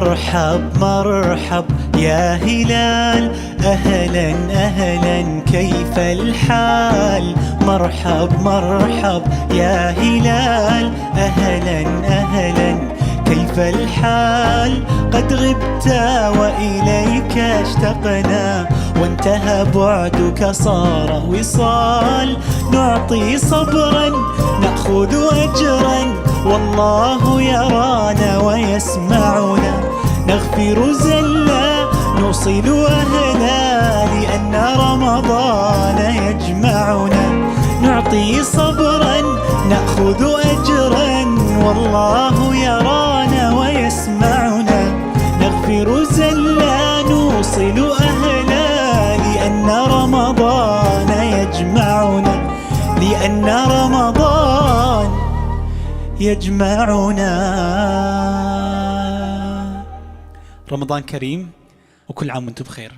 مرحب مرحب يا هلال، أهلا أهلا كيف الحال؟ مرحب مرحب يا هلال، أهلا أهلا كيف الحال؟ قد غبت وإليك اشتقنا، وانتهى بعدك صار وصال. نعطي صبرا نأخذ أجرا، والله يرانا ويسمعنا. نغفر زلا نوصل أهلا، لأن رمضان يجمعنا. نعطي صبرا نأخذ أجرا، والله يرانا ويسمعنا. نغفر زلا نوصل أهلا، لأن رمضان يجمعنا، لأن رمضان يجمعنا. رمضان كريم وكل عام وانتم بخير.